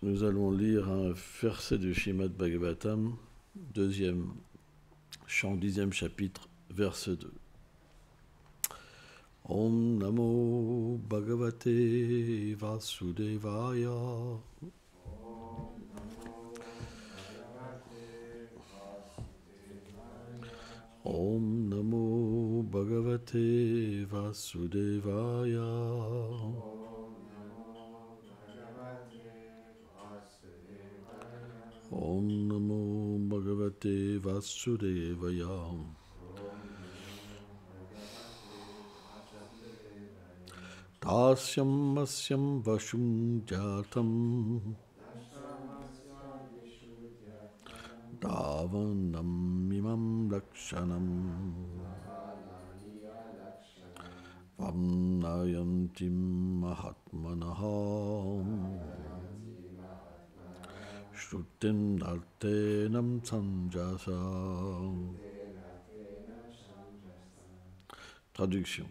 Nous allons lire un verset du Srimad Bhagavatam, deuxième chant, 10e chapitre, verset 2. Om Namo Bhagavate Vasudevaya. Om Namo Bhagavate Vasudevaya. Om Namo Bhagavate Vasudevaya. Tasyam Asyam Vashum Jatam Davanam Imam Lakshanam Vamnayantim Mahatmanaha Shrutim Nartenam Sanjasa. Traduction.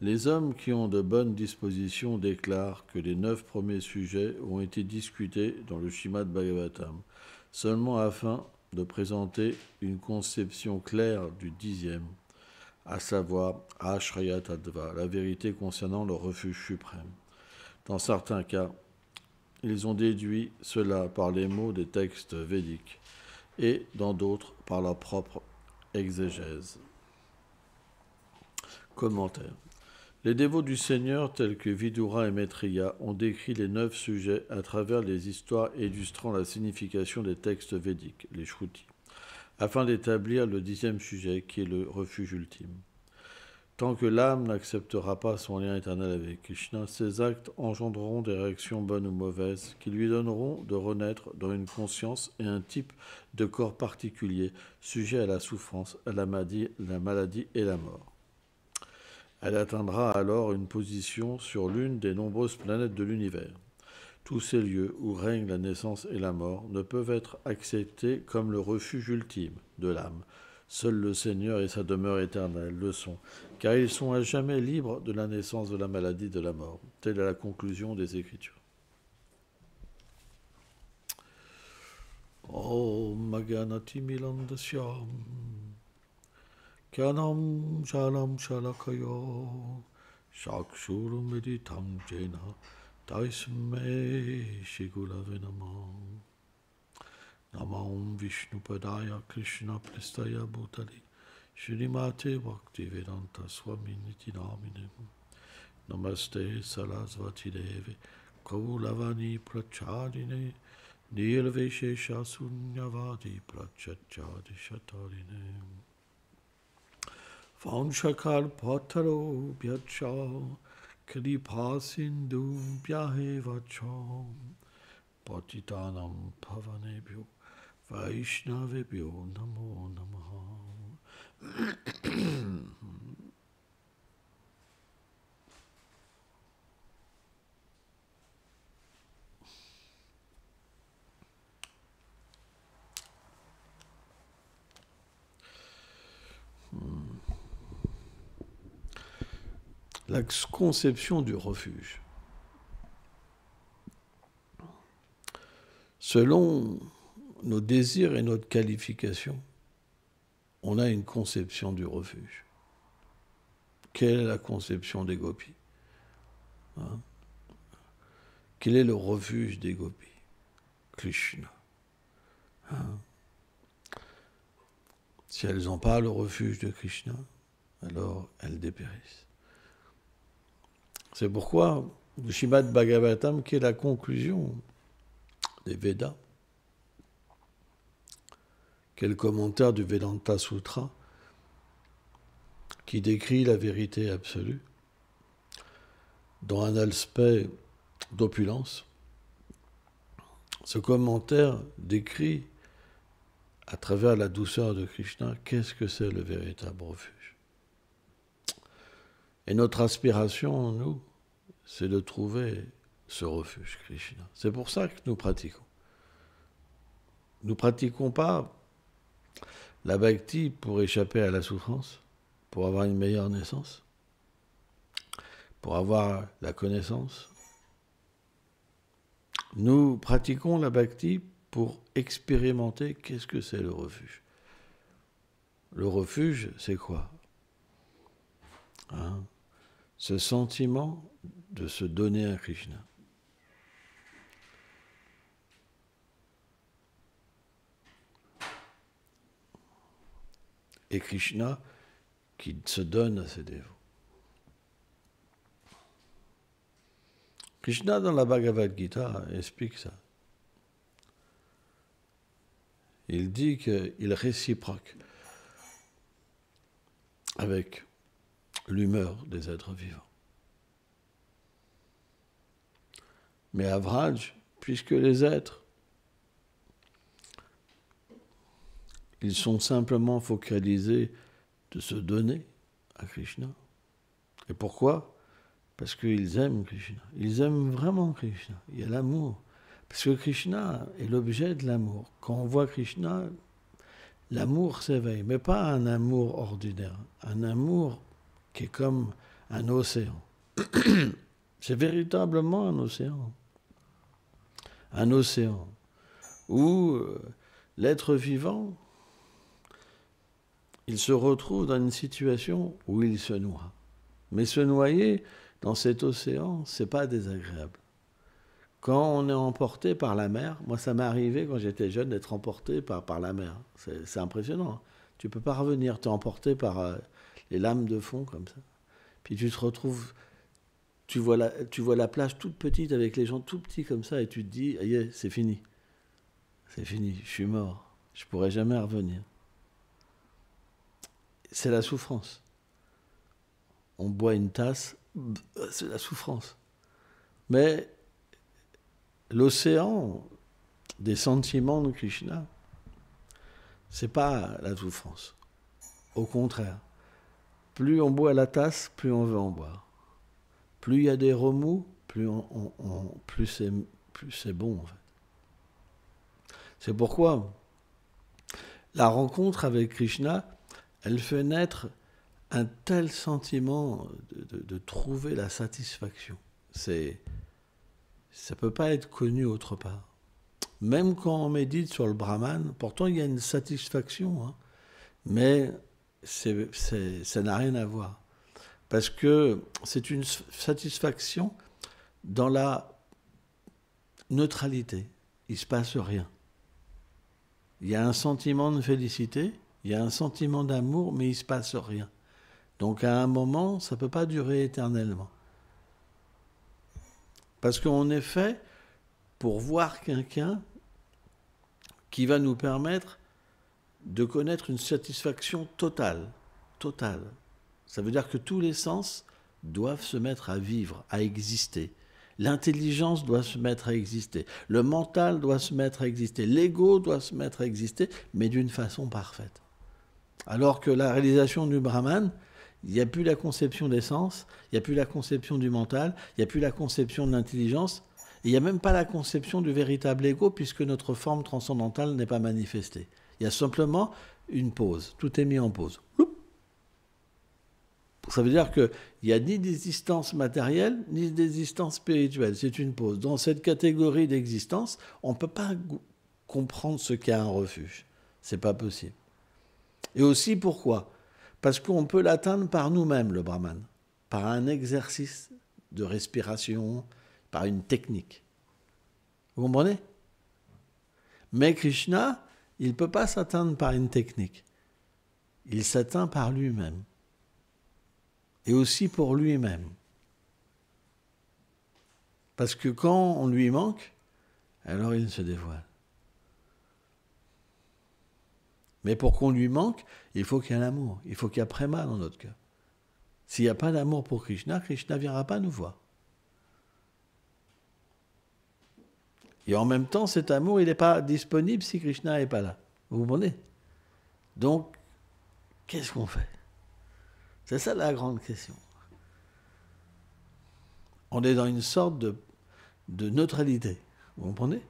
Les hommes qui ont de bonnes dispositions déclarent que les 9 premiers sujets ont été discutés dans le Srimad Bhagavatam, seulement afin de présenter une conception claire du 10e, à savoir Ashraya Tattva, la vérité concernant le refuge suprême. Dans certains cas, ils ont déduit cela par les mots des textes védiques et dans d'autres par leur propre exégèse. Commentaire. Les dévots du Seigneur, tels que Vidura et Maitreya, ont décrit les 9 sujets à travers les histoires illustrant la signification des textes védiques, les Shrutis, afin d'établir le 10e sujet qui est le refuge ultime. Tant que l'âme n'acceptera pas son lien éternel avec Krishna, ses actes engendreront des réactions bonnes ou mauvaises qui lui donneront de renaître dans une conscience et un type de corps particulier, sujet à la souffrance, à la maladie et la mort. Elle atteindra alors une position sur l'une des nombreuses planètes de l'univers. Tous ces lieux où règnent la naissance et la mort ne peuvent être acceptés comme le refuge ultime de l'âme. Seul le Seigneur et sa demeure éternelle le sont, car ils sont à jamais libres de la naissance, de la maladie, de la mort. Telle est la conclusion des Écritures. Om Maganati Milandasyam Kyanam Shalam Shalakayo Shakshurum Meditam Jena Taisme Shigulave Namam Namam Vishnupadaya Krishna Prestaya Bhutali Srimate Bhaktivedanta Swami Niti Namine Namaste Sarasvati Devi Kaulavani Prachadine Nirveshesha Sunyavadi Prachachadi Shatarine Vanshakal Pataro Bhyacha Kripa Sindhu Bhyahevacha Patitanam Pavanebhyo Vaishnavebhyo Namo Namaha. La conception du refuge. Selon nos désirs et notre qualification, on a une conception du refuge. Quelle est la conception des gopis ? Quel est le refuge des gopis ? Krishna. Si elles n'ont pas le refuge de Krishna, alors elles dépérissent. C'est pourquoi le Srimad Bhagavatam, qui est la conclusion des Védas, qui est le commentaire du Vedanta Sutra, qui décrit la vérité absolue, dans un aspect d'opulence, ce commentaire décrit, à travers la douceur de Krishna, qu'est-ce que c'est le véritable refuge. Et notre aspiration, nous, c'est de trouver ce refuge, Krishna. C'est pour ça que nous pratiquons. Nous ne pratiquons pas la bhakti pour échapper à la souffrance, pour avoir une meilleure naissance, pour avoir la connaissance. Nous pratiquons la bhakti pour expérimenter qu'est-ce que c'est le refuge. Le refuge, c'est quoi? Ce sentiment de se donner à Krishna. Et Krishna qui se donne à ses dévots. Krishna, dans la Bhagavad Gita, explique ça. Il dit qu'il réciproque avec l'humeur des êtres vivants. Mais à Vraj, puisque les êtres, ils sont simplement focalisés de se donner à Krishna. Et pourquoi? Parce qu'ils aiment Krishna. Ils aiment vraiment Krishna. Il y a l'amour. Parce que Krishna est l'objet de l'amour. Quand on voit Krishna, l'amour s'éveille. Mais pas un amour ordinaire. Un amour qui est comme un océan. C'est véritablement un océan. Un océan où l'être vivant, il se retrouve dans une situation où il se noie. Mais se noyer dans cet océan, c'est pas désagréable. Quand on est emporté par la mer, moi ça m'est arrivé quand j'étais jeune d'être emporté par la mer. C'est impressionnant. Tu peux pas revenir, tu es emporté par les lames de fond comme ça. Puis tu te retrouves, tu vois la plage toute petite avec les gens tout petits comme ça et tu te dis, aïe, c'est fini. C'est fini, je suis mort. Je pourrai jamais revenir. C'est la souffrance. On boit une tasse, c'est la souffrance. Mais l'océan des sentiments de Krishna, c'est pas la souffrance. Au contraire, plus on boit la tasse, plus on veut en boire. Plus il y a des remous, plus c'est bon en fait. C'est pourquoi la rencontre avec Krishna, elle fait naître un tel sentiment de trouver la satisfaction. Ça ne peut pas être connu autre part. Même quand on médite sur le Brahman, pourtant il y a une satisfaction, hein, mais ça n'a rien à voir. Parce que c'est une satisfaction dans la neutralité. Il ne se passe rien. Il y a un sentiment de félicité, il y a un sentiment d'amour, mais il ne se passe rien. Donc à un moment, ça ne peut pas durer éternellement. Parce qu'on est fait pour voir quelqu'un qui va nous permettre de connaître une satisfaction totale. Totale. Ça veut dire que tous les sens doivent se mettre à vivre, à exister. L'intelligence doit se mettre à exister. Le mental doit se mettre à exister. L'ego doit se mettre à exister, mais d'une façon parfaite. Alors que la réalisation du Brahman, il n'y a plus la conception des sens, il n'y a plus la conception du mental, il n'y a plus la conception de l'intelligence, et il n'y a même pas la conception du véritable ego, puisque notre forme transcendantale n'est pas manifestée. Il y a simplement une pause. Tout est mis en pause. Ça veut dire qu'il n'y a ni d'existence matérielle, ni d'existence spirituelle. C'est une pause. Dans cette catégorie d'existence, on ne peut pas comprendre ce qu'est un refuge. Ce n'est pas possible. Et aussi pourquoi? Parce qu'on peut l'atteindre par nous-mêmes, le Brahman. Par un exercice de respiration, par une technique. Vous comprenez? Mais Krishna, il ne peut pas s'atteindre par une technique. Il s'atteint par lui-même. Et aussi pour lui-même. Parce que quand on lui manque, alors il se dévoile. Mais pour qu'on lui manque, il faut qu'il y ait l'amour. Il faut qu'il y ait préma dans notre cœur. S'il n'y a pas d'amour pour Krishna, Krishna ne viendra pas nous voir. Et en même temps, cet amour, il n'est pas disponible si Krishna n'est pas là. Vous comprenez? Donc, qu'est-ce qu'on fait? C'est ça la grande question. On est dans une sorte de neutralité. Vous comprenez?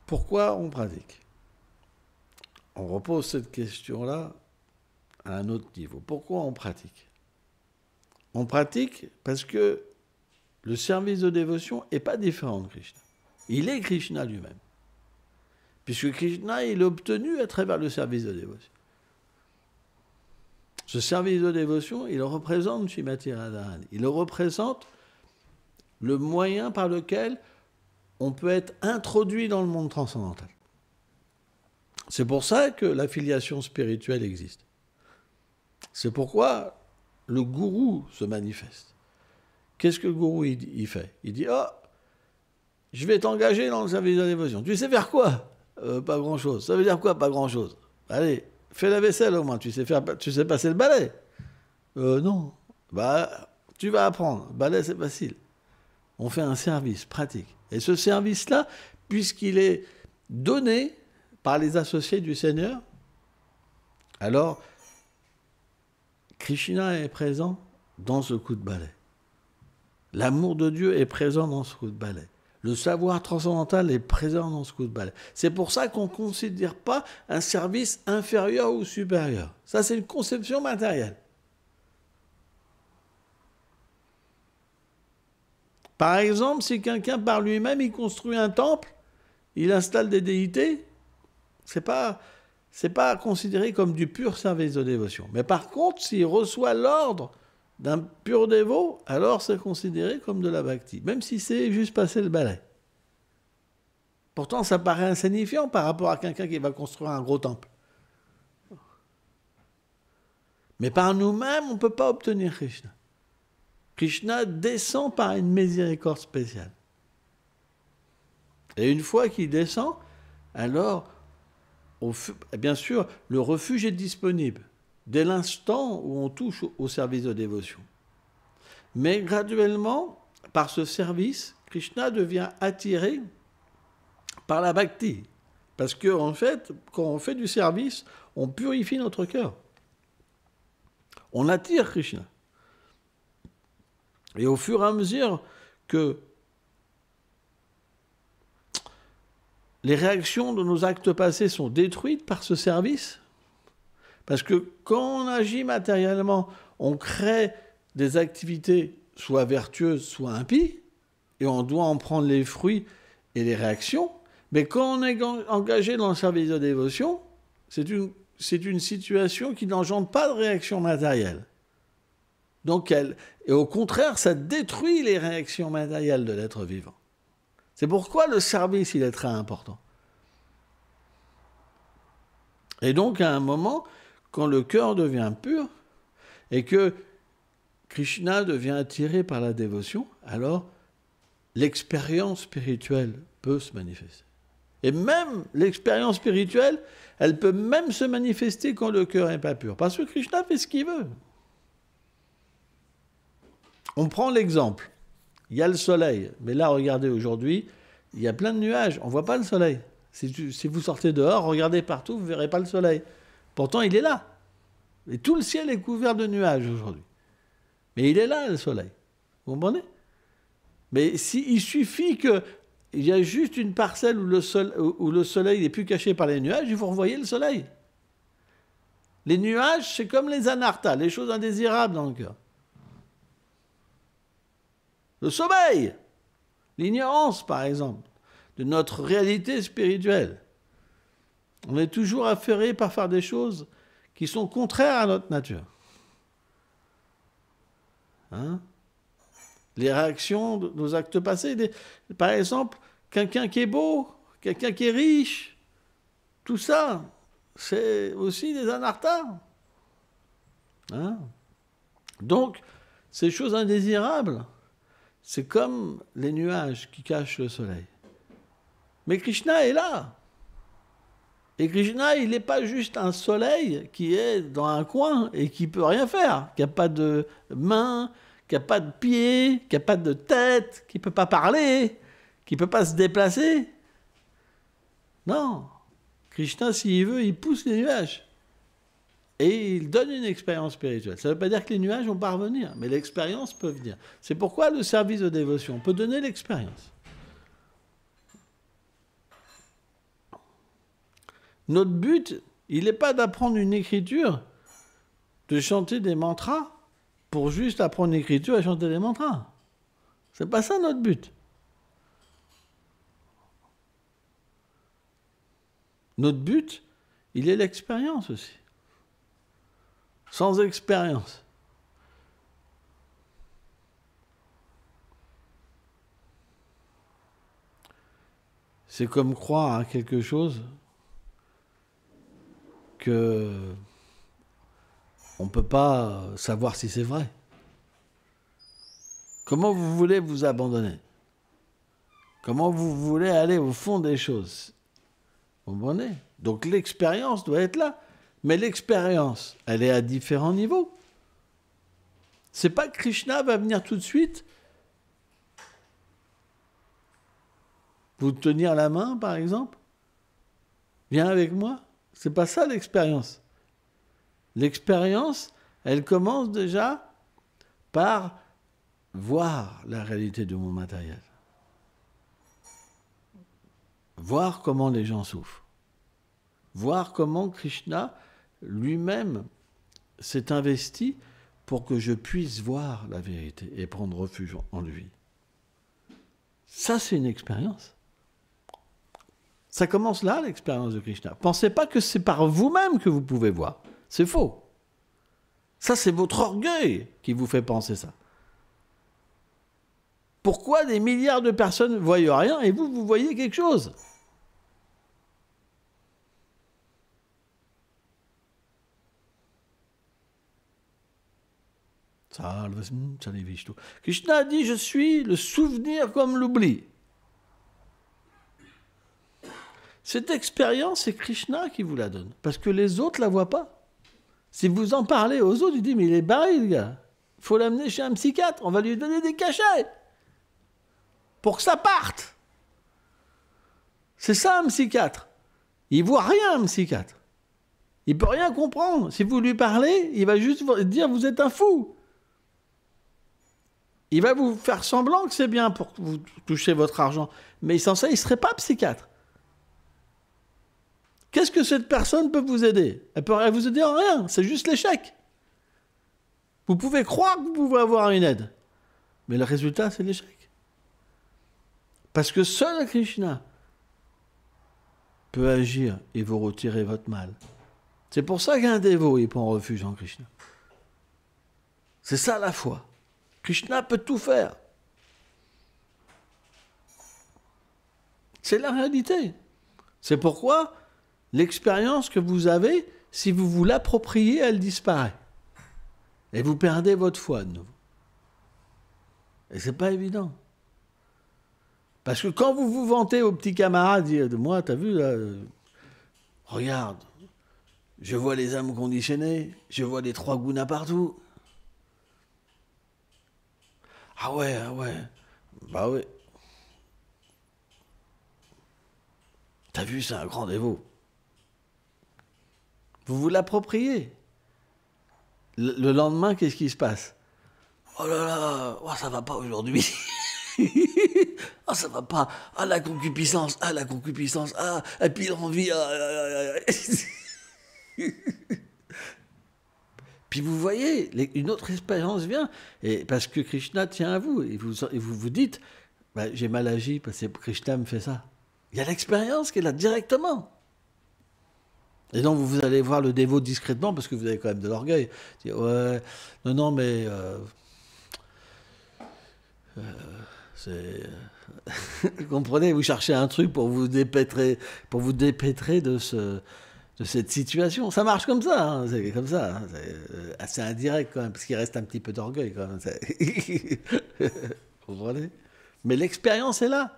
Pourquoi on pratique? On repose cette question-là à un autre niveau. Pourquoi on pratique? On pratique parce que le service de dévotion n'est pas différent de Krishna. Il est Krishna lui-même. Puisque Krishna, il est obtenu à travers le service de dévotion. Ce service de dévotion, il représente Srimati Radharani. Il représente le moyen par lequel on peut être introduit dans le monde transcendantal. C'est pour ça que la filiation spirituelle existe. C'est pourquoi le gourou se manifeste. Qu'est-ce que le gourou il fait? Il dit « Oh, je vais t'engager dans le service de dévotion. Tu sais faire quoi? Pas grand-chose. Ça veut dire quoi, pas grand-chose? Allez, fais la vaisselle au moins. Tu sais passer le balai? Non. Bah, tu vas apprendre. Le balai, c'est facile. On fait un service pratique. Et ce service-là, puisqu'il est donné par les associés du Seigneur, alors Krishna est présent dans ce coup de balai. L'amour de Dieu est présent dans ce coup de balai. Le savoir transcendantal est présent dans ce coup de balai. C'est pour ça qu'on ne considère pas un service inférieur ou supérieur. Ça, c'est une conception matérielle. Par exemple, si quelqu'un par lui-même, il construit un temple, il installe des déités, c'est pas considéré comme du pur service de dévotion. Mais par contre, s'il reçoit l'ordre d'un pur dévot, alors c'est considéré comme de la bhakti, même si c'est juste passer le balai. Pourtant, ça paraît insignifiant par rapport à quelqu'un qui va construire un gros temple. Mais par nous-mêmes, on ne peut pas obtenir Krishna. Krishna descend par une miséricorde spéciale. Et une fois qu'il descend, alors, bien sûr, le refuge est disponible dès l'instant où on touche au service de dévotion. Mais graduellement, par ce service, Krishna devient attiré par la bhakti. Parce qu'en fait, quand on fait du service, on purifie notre cœur. On attire Krishna. Et au fur et à mesure que les réactions de nos actes passés sont détruites par ce service, parce que quand on agit matériellement, on crée des activités soit vertueuses, soit impies, et on doit en prendre les fruits et les réactions. Mais quand on est engagé dans le service de dévotion, c'est une situation qui n'engendre pas de réaction matérielle. Donc et au contraire, ça détruit les réactions matérielles de l'être vivant. C'est pourquoi le service, il est très important. Et donc, à un moment, quand le cœur devient pur, et que Krishna devient attiré par la dévotion, alors l'expérience spirituelle peut se manifester. Et même l'expérience spirituelle, elle peut même se manifester quand le cœur n'est pas pur. Parce que Krishna fait ce qu'il veut. On prend l'exemple. Il y a le soleil. Mais là, regardez, aujourd'hui, il y a plein de nuages. On ne voit pas le soleil. Si vous sortez dehors, regardez partout, vous ne verrez pas le soleil. Pourtant, il est là. Et tout le ciel est couvert de nuages aujourd'hui. Mais il est là, le soleil. Vous comprenez? Mais il suffit qu'il y a juste une parcelle où le soleil n'est plus caché par les nuages, et vous revoyez le soleil. Les nuages, c'est comme les anarthas, les choses indésirables dans le cœur. Le sommeil, l'ignorance, par exemple, de notre réalité spirituelle. On est toujours affairé par faire des choses qui sont contraires à notre nature. Les réactions de nos actes passés, par exemple, quelqu'un qui est beau, quelqu'un qui est riche, tout ça, c'est aussi des anarthas. Donc, ces choses indésirables, c'est comme les nuages qui cachent le soleil. Mais Krishna est là. Et Krishna, il n'est pas juste un soleil qui est dans un coin et qui ne peut rien faire, qui n'a pas de main, qui n'a pas de pied, qui n'a pas de tête, qui ne peut pas parler, qui ne peut pas se déplacer. Non. Krishna, s'il veut, il pousse les nuages. Et il donne une expérience spirituelle. Ça ne veut pas dire que les nuages vont pas revenir, mais l'expérience peut venir. C'est pourquoi le service de dévotion peut donner l'expérience. Notre but, il n'est pas d'apprendre une écriture de chanter des mantras pour juste apprendre l'écriture et chanter des mantras. C'est pas ça notre but. Notre but, il est l'expérience aussi. Sans expérience. C'est comme croire à quelque chose que on ne peut pas savoir si c'est vrai. Comment vous voulez vous abandonner? Comment vous voulez aller au fond des choses? Vous comprenez? Donc l'expérience doit être là. Mais l'expérience, elle est à différents niveaux. C'est pas que Krishna va venir tout de suite vous tenir la main, par exemple. Viens avec moi. C'est pas ça l'expérience. L'expérience, elle commence déjà par voir la réalité du monde matériel. Voir comment les gens souffrent. Voir comment Krishna lui-même s'est investi pour que je puisse voir la vérité et prendre refuge en lui. Ça, c'est une expérience. Ça commence là, l'expérience de Krishna. Pensez pas que c'est par vous-même que vous pouvez voir. C'est faux. Ça, c'est votre orgueil qui vous fait penser ça. Pourquoi des milliards de personnes ne voient rien et vous, vous voyez quelque chose? Krishna a dit, je suis le souvenir comme l'oubli. Cette expérience, c'est Krishna qui vous la donne, parce que les autres ne la voient pas. Si vous en parlez aux autres, ils disent, mais il est barré, le gars. Il faut l'amener chez un psychiatre, on va lui donner des cachets pour que ça parte. C'est ça, un psychiatre. Il ne voit rien, un psychiatre. Il ne peut rien comprendre. Si vous lui parlez, il va juste vous dire, vous êtes un fou. Il va vous faire semblant que c'est bien pour que vous touchiez votre argent. Mais sans ça, il ne serait pas psychiatre. Qu'est-ce que cette personne peut vous aider? Elle ne peut vous aider en rien. C'est juste l'échec. Vous pouvez croire que vous pouvez avoir une aide. Mais le résultat, c'est l'échec. Parce que seul Krishna peut agir et vous retirer votre mal. C'est pour ça qu'un dévot, il prend refuge en Krishna. C'est ça la foi. Krishna peut tout faire. C'est la réalité. C'est pourquoi l'expérience que vous avez, si vous vous l'appropriez, elle disparaît. Et vous perdez votre foi de nouveau. Et c'est pas évident. Parce que quand vous vous vantez aux petits camarades, de moi, t'as vu, là, regarde, je vois les âmes conditionnées, je vois les 3 gunas partout. Ah ouais, bah ouais. T'as vu, c'est un grand dévot. Vous vous l'appropriez. Le lendemain, qu'est-ce qui se passe? Oh là là, oh, ça va pas aujourd'hui. Ah, ça va pas. Ah, la concupiscence. Ah, et puis l'envie. Puis vous voyez, une autre expérience vient, et parce que Krishna tient à vous, et vous dites, bah, j'ai mal agi parce que Krishna me fait ça. Il y a l'expérience qui est là directement. Et donc vous allez voir le dévot discrètement, parce que vous avez quand même de l'orgueil. Ouais, non, mais c'est... Vous comprenez, vous cherchez un truc pour vous dépêtrer de cette situation. Ça marche comme ça, hein, c'est comme ça. Hein, c'est assez indirect quand même, parce qu'il reste un petit peu d'orgueil quand même. Vous comprenez? Mais l'expérience est là.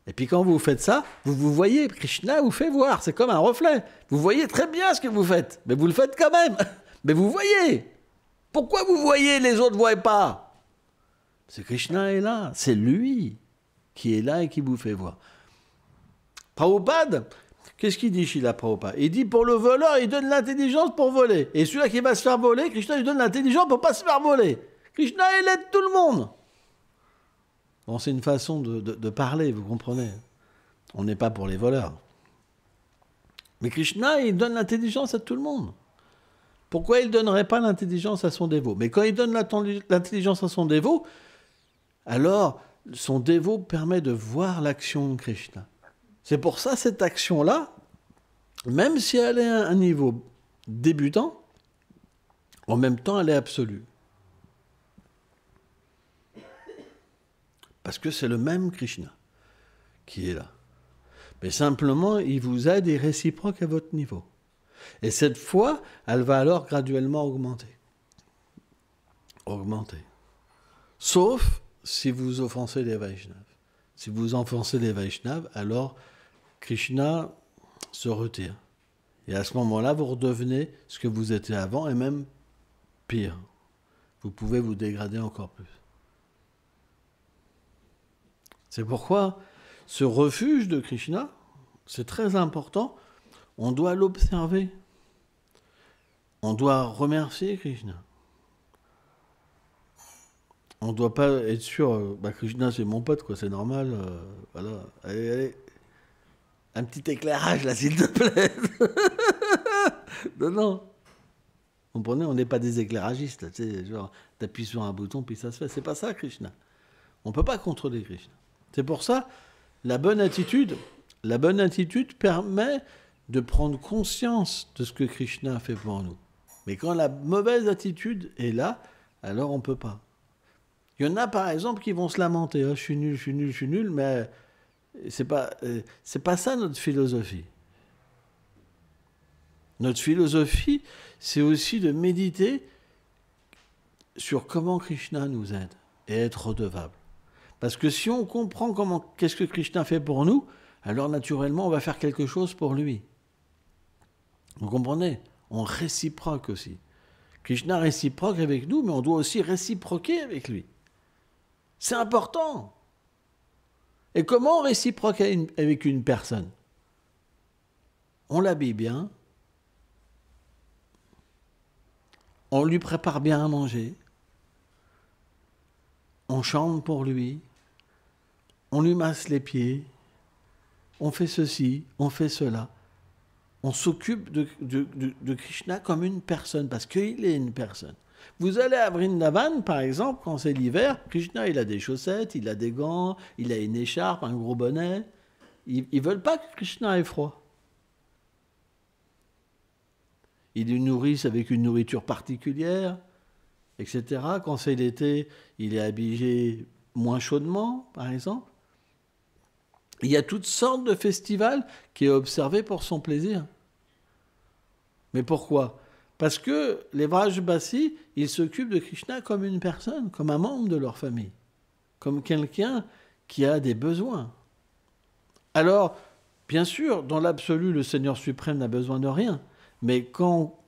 Et puis quand vous faites ça, vous voyez, Krishna vous fait voir, c'est comme un reflet. Vous voyez très bien ce que vous faites, mais vous le faites quand même. Mais vous voyez. Pourquoi vous voyez, les autres ne voient pas? C'est Krishna est là, c'est lui qui est là et qui vous fait voir. Prabhupada, qu'est-ce qu'il dit, Srila Prabhupada? Il dit, pour le voleur, il donne l'intelligence pour voler. Et celui-là qui va se faire voler, Krishna lui donne l'intelligence pour ne pas se faire voler. Krishna, il aide tout le monde. Bon, c'est une façon de parler, vous comprenez. On n'est pas pour les voleurs. Mais Krishna, il donne l'intelligence à tout le monde. Pourquoi il ne donnerait pas l'intelligence à son dévot? Mais quand il donne l'intelligence à son dévot, alors son dévot permet de voir l'action de Krishna. C'est pour ça cette action-là, même si elle est à un niveau débutant, en même temps elle est absolue. Parce que c'est le même Krishna qui est là. Mais simplement, il vous aide et est réciproque à votre niveau. Et cette foi, elle va alors graduellement augmenter. Augmenter. Sauf si vous offensez les Vaishnavas. Si vous offensez les Vaishnavas, alors Krishna se retire. Et à ce moment-là, vous redevenez ce que vous étiez avant, et même pire. Vous pouvez vous dégrader encore plus. C'est pourquoi ce refuge de Krishna, c'est très important. On doit l'observer. On doit remercier Krishna. On ne doit pas être sûr, Krishna c'est mon pote, quoi, c'est normal. Voilà. Allez. Un petit éclairage là, s'il te plaît. Non. Vous comprenez, on n'est pas des éclairagistes. Tu sais, genre, t'appuies sur un bouton, puis ça se fait. C'est pas ça, Krishna. On ne peut pas contrôler Krishna. C'est pour ça, la bonne attitude permet de prendre conscience de ce que Krishna a fait pour nous. Mais quand la mauvaise attitude est là, alors on ne peut pas. Il y en a, par exemple, qui vont se lamenter. Oh, je suis nul, mais c'est pas ça notre philosophie. Notre philosophie, c'est aussi de méditer sur comment Krishna nous aide et être redevable. Parce que si on comprend qu'est-ce que Krishna fait pour nous, alors naturellement, on va faire quelque chose pour lui. Vous comprenez? On réciproque aussi. Krishna réciproque avec nous, mais on doit aussi réciproquer avec lui. C'est important. Et comment on réciproque avec une personne? On l'habille bien, on lui prépare bien à manger, on chante pour lui, on lui masse les pieds, on fait ceci, on fait cela. On s'occupe de Krishna comme une personne, parce qu'il est une personne. Vous allez à Vrindavan, par exemple, quand c'est l'hiver, Krishna, il a des chaussettes, il a des gants, il a une écharpe, un gros bonnet. Ils ne veulent pas que Krishna ait froid. Ils le nourrissent avec une nourriture particulière, etc. Quand c'est l'été, il est habillé moins chaudement, par exemple. Il y a toutes sortes de festivals qui est observé pour son plaisir. Mais pourquoi? Parce que les Vrajbasi, ils s'occupent de Krishna comme une personne, comme un membre de leur famille, comme quelqu'un qui a des besoins. Alors, bien sûr, dans l'absolu, le Seigneur suprême n'a besoin de rien. Mais quand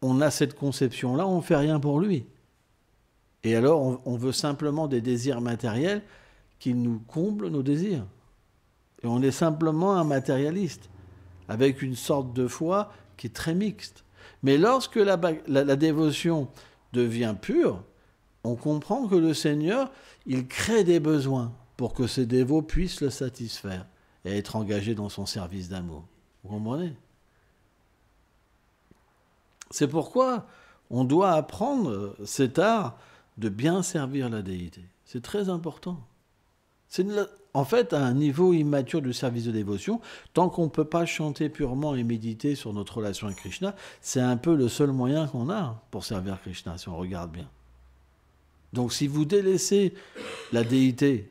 on a cette conception-là, on ne fait rien pour lui. Et alors, on veut simplement des désirs matériels qui nous comblent nos désirs. Et on est simplement un matérialiste, avec une sorte de foi qui est très mixte. Mais lorsque la dévotion devient pure, on comprend que le Seigneur, il crée des besoins pour que ses dévots puissent le satisfaire et être engagés dans son service d'amour. Vous comprenez? C'est pourquoi on doit apprendre cet art de bien servir la déité. C'est très important. En fait, à un niveau immature du service de dévotion, tant qu'on ne peut pas chanter purement et méditer sur notre relation avec Krishna, c'est un peu le seul moyen qu'on a pour servir Krishna, si on regarde bien. Donc si vous délaissez la déité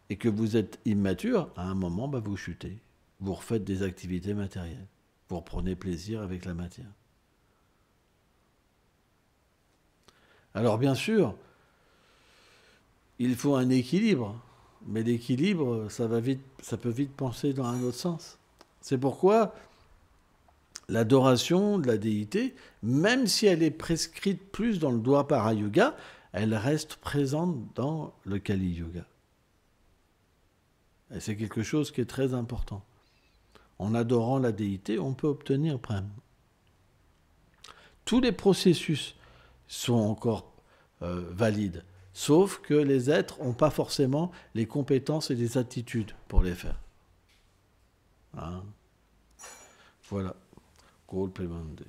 et que vous êtes immature, à un moment, vous chutez. Vous refaites des activités matérielles. Vous reprenez plaisir avec la matière. Alors bien sûr, il faut un équilibre. Mais l'équilibre, ça peut vite penser dans un autre sens. C'est pourquoi l'adoration de la déité, même si elle est prescrite plus dans le Dwapara Yuga, elle reste présente dans le Kali Yuga. Et c'est quelque chose qui est très important. En adorant la déité, on peut obtenir Prem. Tous les processus sont encore valides. Sauf que les êtres n'ont pas forcément les compétences et les attitudes pour les faire. Hein? Voilà. Gold Payment Day.